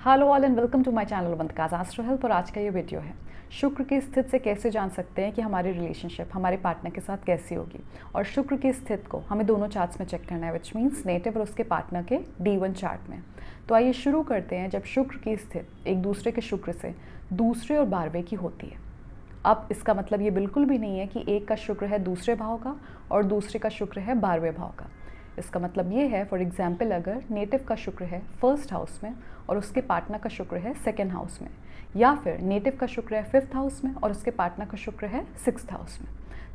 Hello all and welcome to my channel Avantika's astro help. और आज का ये वीडियो है शुक्र की स्थिति से कैसे जान सकते हैं कि हमारी रिलेशनशिप हमारे पार्टनर के साथ कैसी होगी। और शुक्र की स्थिति को हमें दोनों चार्ट्स में चेक करना है, विच मीन्स नेटिव और उसके पार्टनर के D1 चार्ट में। तो आइए शुरू करते हैं। जब शुक्र की स्थिति एक दूसरे के शुक्र से दूसरे और 12वें की होती है, अब इसका मतलब ये बिल्कुल भी नहीं है कि एक का शुक्र है दूसरे भाव का और दूसरे का शुक्र है 12वें भाव का। इसका मतलब ये है, फॉर एग्जाम्पल, अगर नेटिव का शुक्र है फर्स्ट हाउस में और उसके पार्टनर का शुक्र है सेकेंड हाउस में, या फिर नेटिव का शुक्र है फिफ्थ हाउस में और उसके पार्टनर का शुक्र है सिक्स्थ हाउस में,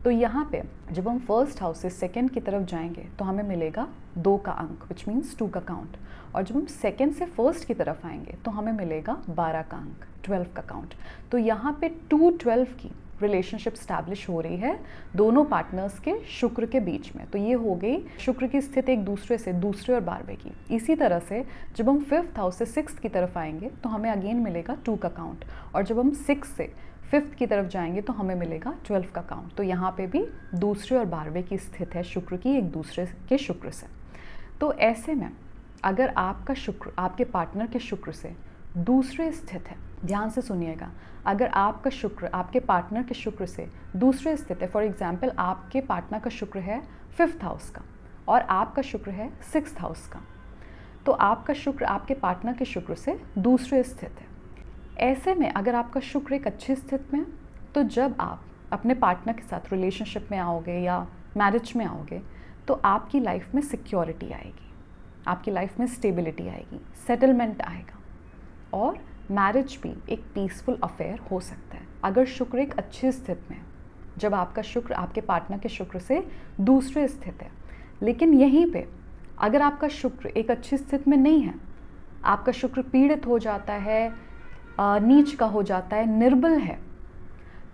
तो यहाँ पे जब हम फर्स्ट हाउस से सेकेंड की तरफ जाएंगे तो हमें मिलेगा 2 का अंक, विच मीन्स 2 का काउंट। और जब हम सेकेंड से फर्स्ट की तरफ आएंगे तो हमें मिलेगा 12 का अंक, 12 का काउंट। तो यहाँ पे 2-12 की रिलेशनशिप स्टैब्लिश हो रही है दोनों पार्टनर्स के शुक्र के बीच में। तो ये हो गई शुक्र की स्थिति एक दूसरे से दूसरे और 12वें की। इसी तरह से जब हम फिफ्थ हाउस से सिक्स्थ की तरफ आएंगे तो हमें अगेन मिलेगा 2 का काउंट, और जब हम सिक्स से फिफ्थ की तरफ जाएंगे तो हमें मिलेगा 12 का काउंट। तो यहाँ पे भी दूसरे और 12वें की स्थिति है शुक्र की एक दूसरे के शुक्र से। तो ऐसे में अगर आपका शुक्र आपके पार्टनर के शुक्र से दूसरे स्थित है, ध्यान से सुनिएगा, अगर आपका शुक्र आपके पार्टनर के शुक्र से दूसरे स्थित है, फॉर एग्जाम्पल आपके पार्टनर का शुक्र है फिफ्थ हाउस का और आपका शुक्र है सिक्स्थ हाउस का, तो आपका शुक्र आपके पार्टनर के शुक्र से दूसरे स्थित है। ऐसे में अगर आपका शुक्र एक अच्छी स्थिति में, तो जब आप अपने पार्टनर के साथ रिलेशनशिप में आओगे या मैरिज में आओगे तो आपकी लाइफ में सिक्योरिटी आएगी, आपकी लाइफ में स्टेबिलिटी आएगी, सेटलमेंट आएगा और मैरिज भी एक पीसफुल अफेयर हो सकता है अगर शुक्र एक अच्छी स्थिति में, जब आपका शुक्र आपके पार्टनर के शुक्र से दूसरे स्थित है। लेकिन यहीं पे अगर आपका शुक्र एक अच्छी स्थिति में नहीं है, आपका शुक्र पीड़ित हो जाता है, नीच का हो जाता है, निर्बल है,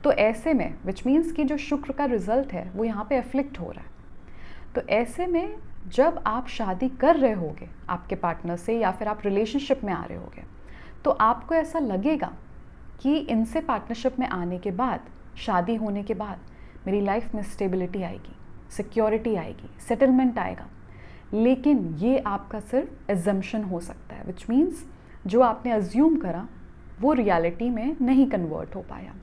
तो ऐसे में विच मीन्स कि जो शुक्र का रिजल्ट है वो यहाँ पे अफ्लिक्ट हो रहा है। तो ऐसे में जब आप शादी कर रहे होगे आपके पार्टनर से या फिर आप रिलेशनशिप में आ रहे होगे तो आपको ऐसा लगेगा कि इनसे पार्टनरशिप में आने के बाद, शादी होने के बाद मेरी लाइफ में स्टेबिलिटी आएगी, सिक्योरिटी आएगी, सेटलमेंट आएगा। लेकिन ये आपका सिर्फ एजम्पशन हो सकता है, विच मीन्स जो आपने अज्यूम करा वो रियलिटी में नहीं कन्वर्ट हो पाया।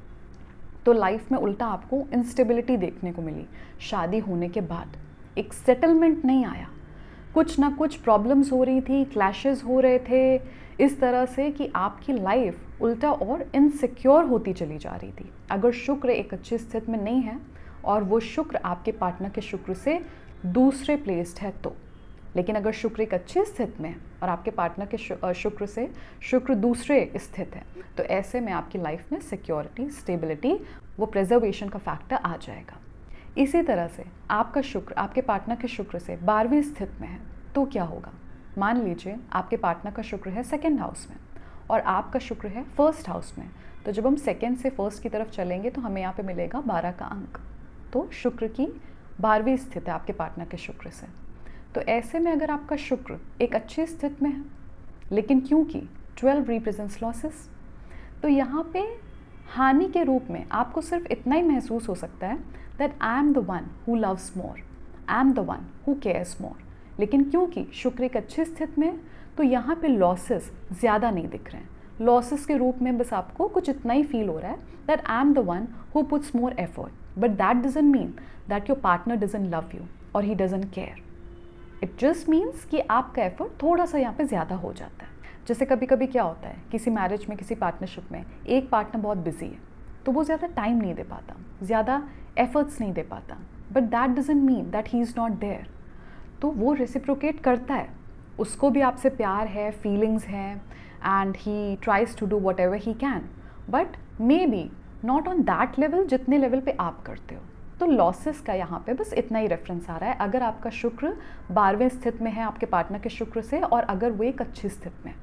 तो लाइफ में उल्टा आपको इंस्टेबिलिटी देखने को मिली। शादी होने के बाद एक सेटलमेंट नहीं आया, कुछ ना कुछ प्रॉब्लम्स हो रही थी, क्लैशेस हो रहे थे, इस तरह से कि आपकी लाइफ उल्टा और इनसिक्योर होती चली जा रही थी अगर शुक्र एक अच्छी स्थिति में नहीं है और वो शुक्र आपके पार्टनर के शुक्र से दूसरे प्लेस्ड है तो। लेकिन अगर शुक्र एक अच्छी स्थिति में है और आपके पार्टनर के शुक्र से शुक्र दूसरे स्थित है, तो ऐसे में आपकी लाइफ में सिक्योरिटी, स्टेबिलिटी, वो प्रिजर्वेशन का फैक्टर आ जाएगा। इसी तरह से आपका शुक्र आपके पार्टनर के शुक्र से 12वीं स्थिति में है तो क्या होगा। मान लीजिए आपके पार्टनर का शुक्र है सेकेंड हाउस में और आपका शुक्र है फर्स्ट हाउस में, तो जब हम सेकेंड से फर्स्ट की तरफ चलेंगे तो हमें यहाँ पे मिलेगा 12 का अंक। तो शुक्र की 12वीं स्थिति है आपके पार्टनर के शुक्र से। तो ऐसे में अगर आपका शुक्र एक अच्छी स्थिति में है, लेकिन क्योंकि 12 रिप्रेजेंट्स लॉसेस, तो यहाँ पे हानि के रूप में आपको सिर्फ इतना ही महसूस हो सकता है that I am the one who loves more, I am the one who cares more. लेकिन क्योंकि शुक्र एक अच्छी स्थिति में, तो यहाँ पे लॉसेस ज़्यादा नहीं दिख रहे हैं। लॉसेस के रूप में बस आपको कुछ इतना ही फील हो रहा है that I am the one who puts more effort, but that doesn't mean that your partner doesn't love you और he doesn't care. It just means कि आपका एफर्ट थोड़ा सा यहाँ पे ज़्यादा हो जाता है। जैसे कभी कभी क्या होता है, किसी मैरिज में, किसी पार्टनरशिप में एक पार्टनर बहुत बिजी है तो वो ज़्यादा टाइम नहीं दे पाता, ज़्यादा एफर्ट्स नहीं दे पाता, but that doesn't mean that he is not there. तो वो रेसिप्रोकेट करता है, उसको भी आपसे प्यार है, फीलिंग्स हैं, and he tries to do whatever he can, but maybe not on that level जितने लेवल पे आप करते हो। तो लॉसेस का यहाँ पे बस इतना ही रेफरेंस आ रहा है अगर आपका शुक्र 12वें स्थिति में है आपके पार्टनर के शुक्र से और अगर वो एक अच्छी स्थिति में।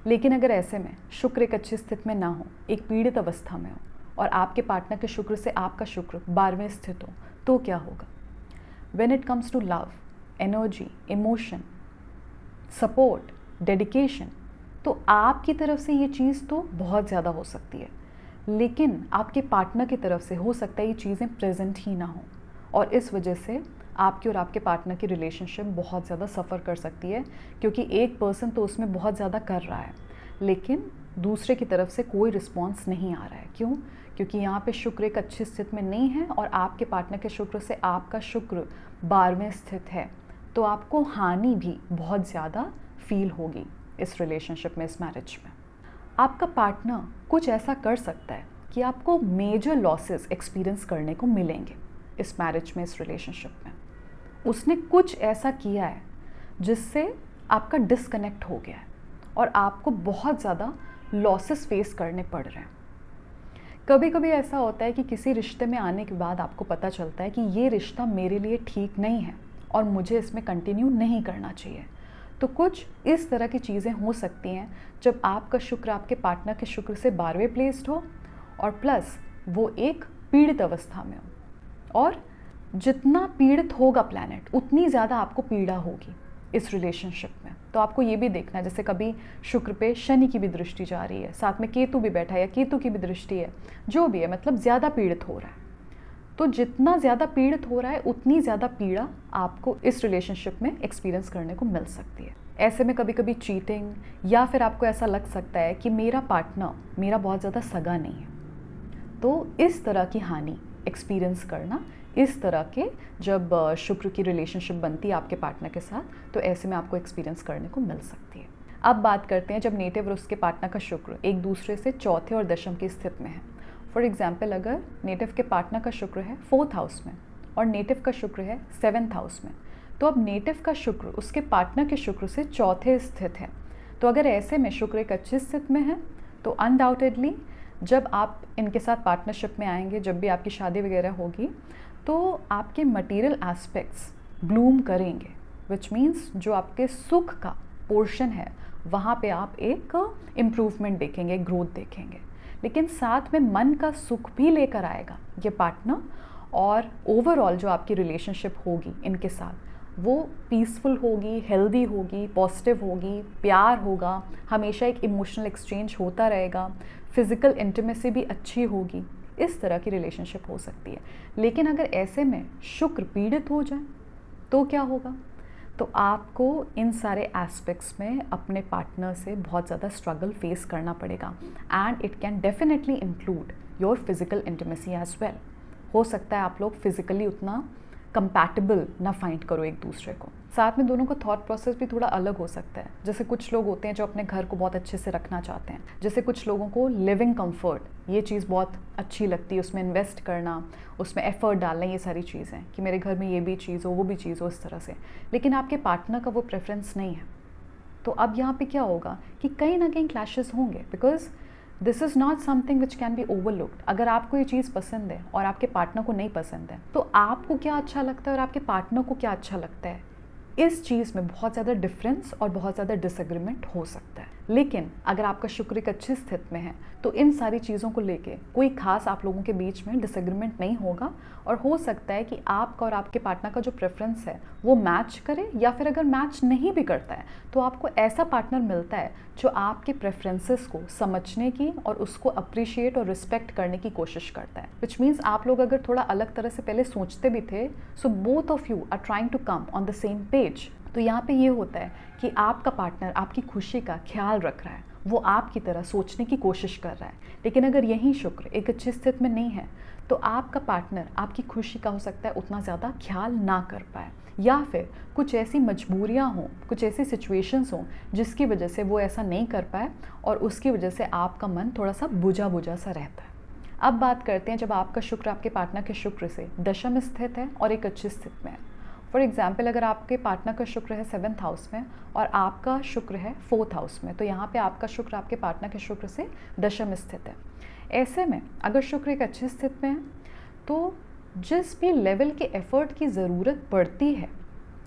लेकिन अगर ऐसे में शुक्र एक अच्छी स्थिति में ना हो, एक पीड़ित अवस्था में हो और आपके पार्टनर के शुक्र से आपका शुक्र 12वें स्थित हो, तो क्या होगा। When it comes to love, energy, emotion, support, dedication, तो आपकी तरफ से ये चीज़ तो बहुत ज़्यादा हो सकती है, लेकिन आपके पार्टनर की तरफ से हो सकता है ये चीज़ें प्रेजेंट ही ना हो और इस वजह से आपके और आपके पार्टनर की रिलेशनशिप बहुत ज़्यादा सफ़र कर सकती है, क्योंकि एक पर्सन तो उसमें बहुत ज़्यादा कर रहा है लेकिन दूसरे की तरफ से कोई रिस्पॉन्स नहीं आ रहा है। क्यों? क्योंकि यहाँ पे शुक्र एक अच्छी स्थिति में नहीं है और आपके पार्टनर के शुक्र से आपका शुक्र 12वें स्थित है, तो आपको हानि भी बहुत ज़्यादा फील होगी इस रिलेशनशिप में, इस मैरिज में। आपका पार्टनर कुछ ऐसा कर सकता है कि आपको मेजर लॉसेस एक्सपीरियंस करने को मिलेंगे इस मैरिज में, इस रिलेशनशिप में। उसने कुछ ऐसा किया है जिससे आपका डिस्कनेक्ट हो गया है और आपको बहुत ज़्यादा लॉसेस फेस करने पड़ रहे हैं। कभी कभी ऐसा होता है कि किसी रिश्ते में आने के बाद आपको पता चलता है कि ये रिश्ता मेरे लिए ठीक नहीं है और मुझे इसमें कंटिन्यू नहीं करना चाहिए। तो कुछ इस तरह की चीज़ें हो सकती हैं जब आपका शुक्र आपके पार्टनर के शुक्र से 12वें प्लेस्ड हो और प्लस वो एक पीड़ित अवस्था में हो। और जितना पीड़ित होगा प्लैनेट, उतनी ज़्यादा आपको पीड़ा होगी इस रिलेशनशिप में। तो आपको ये भी देखना है, जैसे कभी शुक्र पे शनि की भी दृष्टि जा रही है, साथ में केतु भी बैठा है या केतु की भी दृष्टि है, जो भी है, मतलब ज़्यादा पीड़ित हो रहा है। तो जितना ज़्यादा पीड़ित हो रहा है उतनी ज़्यादा पीड़ा आपको इस रिलेशनशिप में एक्सपीरियंस करने को मिल सकती है। ऐसे में कभी कभी चीटिंग, या फिर आपको ऐसा लग सकता है कि मेरा पार्टनर मेरा बहुत ज़्यादा सगा नहीं है। तो इस तरह की हानि एक्सपीरियंस करना, इस तरह के जब शुक्र की रिलेशनशिप बनती है आपके पार्टनर के साथ, तो ऐसे में आपको एक्सपीरियंस करने को मिल सकती है। अब बात करते हैं जब नेटिव और उसके पार्टनर का शुक्र एक दूसरे से चौथे और दशम की स्थिति में है। फॉर एग्जाम्पल, अगर नेटिव के पार्टनर का शुक्र है 4th हाउस में और नेटिव का शुक्र है 7th हाउस में, तो अब नेटिव का शुक्र उसके पार्टनर के शुक्र से चौथे स्थित है। तो अगर ऐसे में शुक्र एक अच्छी स्थिति में है तो अनडाउटेडली जब आप इनके साथ पार्टनरशिप में आएंगे, जब भी आपकी शादी वगैरह होगी, तो आपके मटेरियल एस्पेक्ट्स ब्लूम करेंगे, विच मीन्स जो आपके सुख का पोर्शन है वहाँ पे आप एक इम्प्रूवमेंट देखेंगे, ग्रोथ देखेंगे। लेकिन साथ में मन का सुख भी लेकर आएगा ये पार्टनर, और ओवरऑल जो आपकी रिलेशनशिप होगी इनके साथ वो पीसफुल होगी, हेल्दी होगी, पॉजिटिव होगी, प्यार होगा, हमेशा एक इमोशनल एक्सचेंज होता रहेगा, फिज़िकल इंटीमेसी भी अच्छी होगी। इस तरह की रिलेशनशिप हो सकती है। लेकिन अगर ऐसे में शुक्र पीड़ित हो जाए तो क्या होगा? तो आपको इन सारे एस्पेक्ट्स में अपने पार्टनर से बहुत ज़्यादा स्ट्रगल फेस करना पड़ेगा, and it can definitely include your physical intimacy as well. हो सकता है आप लोग फिजिकली उतना कंपैटिबल ना फाइंड करो एक दूसरे को, साथ में दोनों का थॉट प्रोसेस भी थोड़ा अलग हो सकता है। जैसे कुछ लोग होते हैं जो अपने घर को बहुत अच्छे से रखना चाहते हैं, जैसे कुछ लोगों को लिविंग कंफर्ट ये चीज़ बहुत अच्छी लगती है, उसमें इन्वेस्ट करना, उसमें एफर्ट डालना, ये सारी चीज़ें कि मेरे घर में ये भी चीज़ हो, वो भी चीज़ हो, इस तरह से। लेकिन आपके पार्टनर का वो प्रेफरेंस नहीं है, तो अब यहाँ पे क्या होगा कि कहीं ना कहीं क्लैशेस होंगे, because this is not something which can be overlooked. अगर आपको ये चीज़ पसंद है और आपके पार्टनर को नहीं पसंद है, तो आपको क्या अच्छा लगता है और आपके पार्टनर को क्या अच्छा लगता है, इस चीज़ में बहुत ज़्यादा डिफरेंस और बहुत ज़्यादा डिसएग्रीमेंट हो सकता है। लेकिन अगर आपका शुक्र एक अच्छी स्थिति में है तो इन सारी चीज़ों को लेके कोई खास आप लोगों के बीच में डिसएग्रीमेंट नहीं होगा, और हो सकता है कि आपका और आपके पार्टनर का जो प्रेफरेंस है वो मैच करे, या फिर अगर मैच नहीं भी करता है तो आपको ऐसा पार्टनर मिलता है जो आपके प्रेफरेंसेस को समझने की और उसको अप्रिशिएट और रिस्पेक्ट करने की कोशिश करता है। विच मीन्स आप लोग अगर थोड़ा अलग तरह से पहले सोचते भी थे, so both of you are trying to come on the same page. तो यहाँ पे ये होता है कि आपका पार्टनर आपकी खुशी का ख्याल रख रहा है, वो आपकी तरह सोचने की कोशिश कर रहा है। लेकिन अगर यही शुक्र एक अच्छी स्थिति में नहीं है तो आपका पार्टनर आपकी खुशी का हो सकता है उतना ज़्यादा ख्याल ना कर पाए, या फिर कुछ ऐसी मजबूरियाँ हों, कुछ ऐसी सिचुएशंस हों जिसकी वजह से वो ऐसा नहीं कर पाए, और उसकी वजह से आपका मन थोड़ा सा बुझा बुझा सा रहता है। अब बात करते हैं जब आपका शुक्र आपके पार्टनर के शुक्र से दशम स्थित है और एक अच्छी स्थिति में है। फॉर एग्जाम्पल, अगर आपके पार्टनर का शुक्र है 7th हाउस में और आपका शुक्र है 4th हाउस में, तो यहाँ पे आपका शुक्र आपके पार्टनर के शुक्र से दशम स्थित है। ऐसे में अगर शुक्र एक अच्छी स्थिति में है तो जिस भी लेवल के एफर्ट की ज़रूरत पड़ती है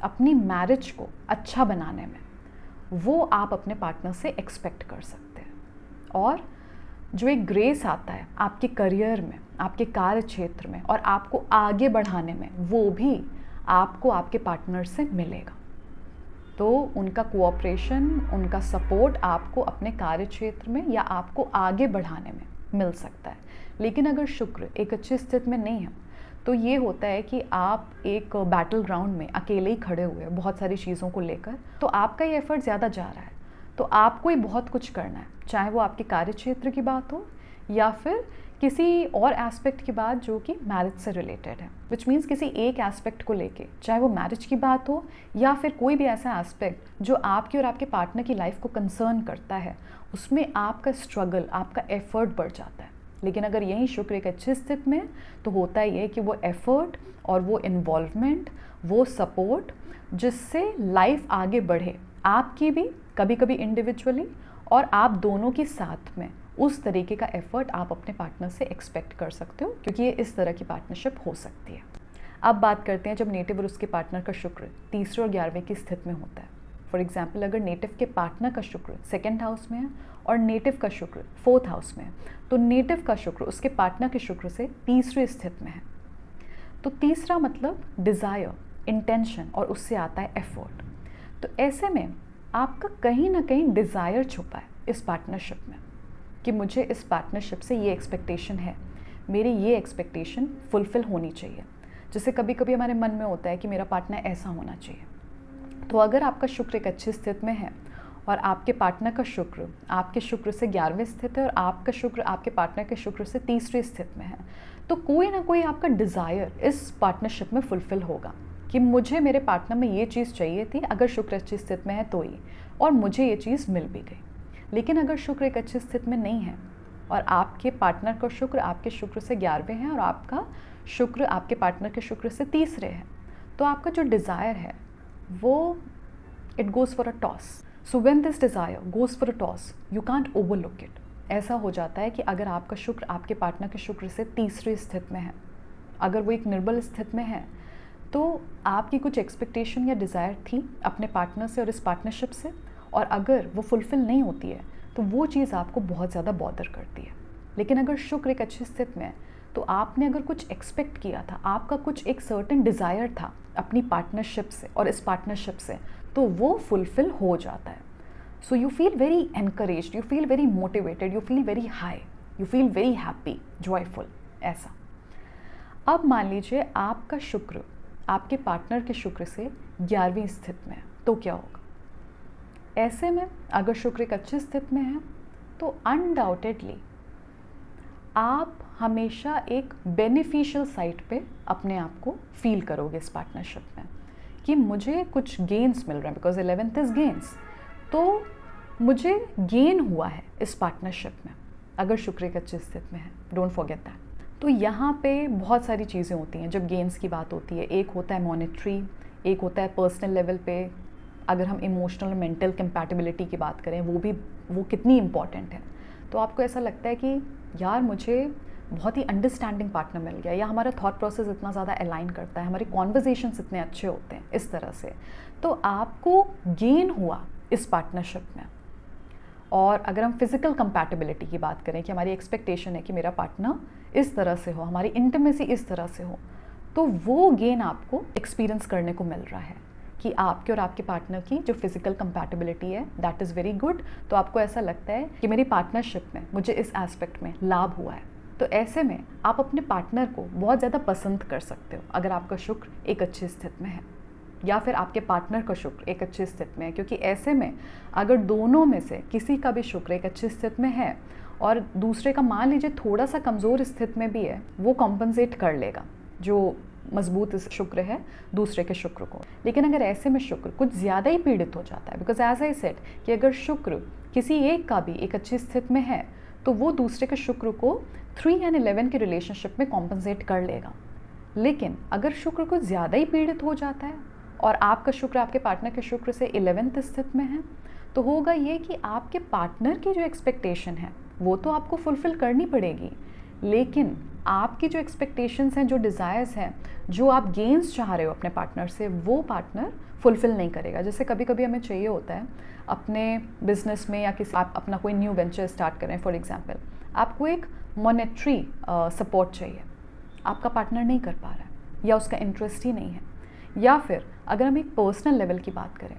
अपनी मैरिज को अच्छा बनाने में, वो आप अपने पार्टनर से एक्सपेक्ट कर सकते हैं। और जो एक ग्रेस आता है आपके करियर में, आपके कार्य क्षेत्र में और आपको आगे बढ़ाने में, वो भी आपको आपके पार्टनर से मिलेगा। तो उनका कोऑपरेशन, उनका सपोर्ट आपको अपने कार्य क्षेत्र में या आपको आगे बढ़ाने में मिल सकता है। लेकिन अगर शुक्र एक अच्छी स्थिति में नहीं है तो ये होता है कि आप एक बैटल ग्राउंड में अकेले ही खड़े हुए हैं बहुत सारी चीज़ों को लेकर, तो आपका ये एफर्ट ज़्यादा जा रहा है। तो आपको ही बहुत कुछ करना है, चाहे वो आपके कार्य क्षेत्र की बात हो या फिर किसी और एस्पेक्ट की बात जो कि मैरिज से रिलेटेड है, विच मीन्स किसी एक एस्पेक्ट को लेके, चाहे वो मैरिज की बात हो या फिर कोई भी ऐसा एस्पेक्ट जो आपकी और आपके पार्टनर की लाइफ को कंसर्न करता है, उसमें आपका स्ट्रगल, आपका एफर्ट बढ़ जाता है। लेकिन अगर यही शुक्र एक अच्छी स्थिति में, तो होता ही है कि वो एफर्ट और वो इन्वॉल्वमेंट, वो सपोर्ट जिससे लाइफ आगे बढ़े, आपकी भी, कभी कभी इंडिविजुअली और आप दोनों के साथ में, उस तरीके का एफर्ट आप अपने पार्टनर से एक्सपेक्ट कर सकते हो, क्योंकि ये इस तरह की पार्टनरशिप हो सकती है। अब बात करते हैं जब नेटिव और उसके पार्टनर का शुक्र तीसरे और 11वें की स्थिति में होता है। फॉर एग्जाम्पल, अगर नेटिव के पार्टनर का शुक्र 2nd हाउस में है और नेटिव का शुक्र 4th हाउस में है, तो नेटिव का शुक्र उसके पार्टनर के शुक्र से तीसरी स्थिति में है। तो तीसरा मतलब डिज़ायर, इंटेंशन, और उससे आता है एफर्ट। तो ऐसे में आपका कहीं ना कहीं डिज़ायर छुपा है इस पार्टनरशिप में कि मुझे इस पार्टनरशिप से ये एक्सपेक्टेशन है, मेरी ये एक्सपेक्टेशन फुलफ़िल होनी चाहिए। जैसे कभी कभी हमारे मन में होता है कि मेरा पार्टनर ऐसा होना चाहिए। तो अगर आपका शुक्र एक अच्छी स्थिति में है और आपके पार्टनर का शुक्र आपके शुक्र से 11वीं स्थिति है और आपका शुक्र आपके पार्टनर के शुक्र से तीसरी स्थिति में है, तो कोई ना कोई आपका डिज़ायर इस पार्टनरशिप में फुलफ़िल होगा कि मुझे मेरे पार्टनर में ये चीज़ चाहिए थी, अगर शुक्र अच्छी स्थिति में है तो ही, और मुझे ये चीज़ मिल भी गई। लेकिन अगर शुक्र एक अच्छी स्थिति में नहीं है और आपके पार्टनर का शुक्र आपके शुक्र से 11वें है और आपका शुक्र आपके पार्टनर के शुक्र से तीसरे है, तो आपका जो डिज़ायर है वो it goes for a toss. So when this desire goes for a toss, you can't overlook it. ऐसा हो जाता है कि अगर आपका शुक्र आपके पार्टनर के शुक्र से तीसरी स्थिति में है, अगर वो एक निर्बल स्थिति में है, तो आपकी कुछ एक्सपेक्टेशन या डिज़ायर थी अपने पार्टनर से और इस पार्टनरशिप से, और अगर वो फुलफ़िल नहीं होती है तो वो चीज़ आपको बहुत ज़्यादा बॉदर करती है। लेकिन अगर शुक्र एक अच्छी स्थिति में है, तो आपने अगर कुछ एक्सपेक्ट किया था, आपका कुछ एक सर्टेन डिज़ायर था अपनी पार्टनरशिप से और इस पार्टनरशिप से, तो वो फुलफ़िल हो जाता है। So you feel very encouraged, you feel very motivated, you feel very high, you feel very happy, joyful, ऐसा। अब मान लीजिए आपका शुक्र आपके पार्टनर के शुक्र से 11वीं स्थिति में है, तो क्या होगा? ऐसे में अगर शुक्र एक अच्छी स्थिति में है तो अनडाउटेडली आप हमेशा एक बेनिफिशियल साइड पे अपने आप को फील करोगे इस पार्टनरशिप में कि मुझे कुछ गेन्स मिल रहे हैं, बिकॉज 11th इज गेन्स, तो मुझे गेन हुआ है इस पार्टनरशिप में अगर शुक्र एक अच्छी स्थिति में है। Don't forget that. तो यहाँ पे बहुत सारी चीज़ें होती हैं जब गेन्स की बात होती है। एक होता है मॉनेटरी, एक होता है पर्सनल लेवल पे। अगर हम इमोशनल और मेंटल कंपैटिबिलिटी की बात करें, वो कितनी इम्पॉर्टेंट है। तो आपको ऐसा लगता है कि यार मुझे बहुत ही अंडरस्टैंडिंग पार्टनर मिल गया, या हमारा थॉट प्रोसेस इतना ज़्यादा अलाइन करता है, हमारे कॉन्वर्जेशंस इतने अच्छे होते हैं इस तरह से, तो आपको गेन हुआ इस पार्टनरशिप में। और अगर हम फिज़िकल कंपैटिबिलिटी की बात करें कि हमारी एक्सपेक्टेशन है कि मेरा पार्टनर इस तरह से हो, हमारी इंटीमेसी इस तरह से हो, तो वो गेन आपको एक्सपीरियंस करने को मिल रहा है कि आपके और आपके पार्टनर की जो फिज़िकल कंपैटिबिलिटी है दैट इज़ वेरी गुड। तो आपको ऐसा लगता है कि मेरी पार्टनरशिप में मुझे इस एस्पेक्ट में लाभ हुआ है। तो ऐसे में आप अपने पार्टनर को बहुत ज़्यादा पसंद कर सकते हो अगर आपका शुक्र एक अच्छी स्थिति में है, या फिर आपके पार्टनर का शुक्र एक अच्छी स्थिति में है। क्योंकि ऐसे में अगर दोनों में से किसी का भी शुक्र एक अच्छी स्थिति में है और दूसरे का मान लीजिए थोड़ा सा कमज़ोर स्थिति में भी है, वो कॉम्पनसेट कर लेगा जो मजबूत शुक्र है दूसरे के शुक्र को। लेकिन अगर ऐसे में शुक्र कुछ ज़्यादा ही पीड़ित हो जाता है, बिकॉज एज आई सेड कि अगर शुक्र किसी एक का भी एक अच्छी स्थिति में है तो वो दूसरे के शुक्र को 3 and 11 के रिलेशनशिप में कॉम्पनसेट कर लेगा। लेकिन अगर शुक्र कुछ ज़्यादा ही पीड़ित हो जाता है और आपका शुक्र आपके पार्टनर के शुक्र से 11th स्थिति में है, तो होगा ये कि आपके पार्टनर की जो एक्सपेक्टेशन है वो तो आपको फुलफ़िल करनी पड़ेगी, लेकिन आपकी जो एक्सपेक्टेशंस हैं, जो डिज़ायर्स हैं, जो आप गेन्स चाह रहे हो अपने पार्टनर से, वो पार्टनर फुलफ़िल नहीं करेगा। जैसे कभी कभी हमें चाहिए होता है अपने बिजनेस में या किसी आप अपना कोई न्यू वेंचर स्टार्ट करें, फॉर एग्जांपल आपको एक मॉनेटरी सपोर्ट चाहिए, आपका पार्टनर नहीं कर पा रहा है या उसका इंटरेस्ट ही नहीं है। या फिर अगर हम एक पर्सनल लेवल की बात करें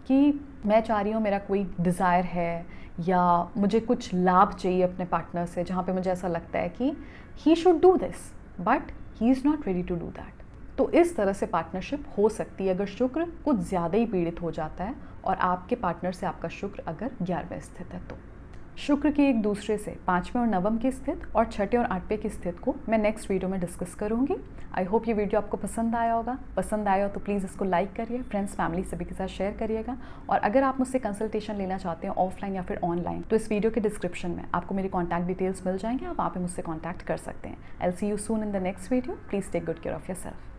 कि मैं चाह रही हूँ, मेरा कोई डिज़ायर है या मुझे कुछ लाभ चाहिए अपने पार्टनर से, जहाँ पे मुझे ऐसा लगता है कि he should do this but he is not ready to do that, तो इस तरह से पार्टनरशिप हो सकती है अगर शुक्र कुछ ज़्यादा ही पीड़ित हो जाता है और आपके पार्टनर से आपका शुक्र अगर 11वें स्थित है। तो शुक्र की एक दूसरे से 5वें और 9वें की स्थिति और 6ठे और 8वें की स्थिति को मैं नेक्स्ट वीडियो में डिस्कस करूंगी। आई होप ये वीडियो आपको पसंद आया होगा। पसंद आया हो तो प्लीज़ इसको लाइक करिए, फ्रेंड्स फैमिली सभी के साथ शेयर करिएगा। और अगर आप मुझसे कंसल्टेशन लेना चाहते हैं ऑफलाइन या फिर ऑनलाइन, तो इस वीडियो के डिस्क्रिप्शन में आपको मेरी कॉन्टैक्ट डिटेल्स मिल जाएंगे, आप वहाँ पे मुझसे कॉन्टैक्ट कर सकते हैं। I will see you soon in the next video. Please take good care of yourself.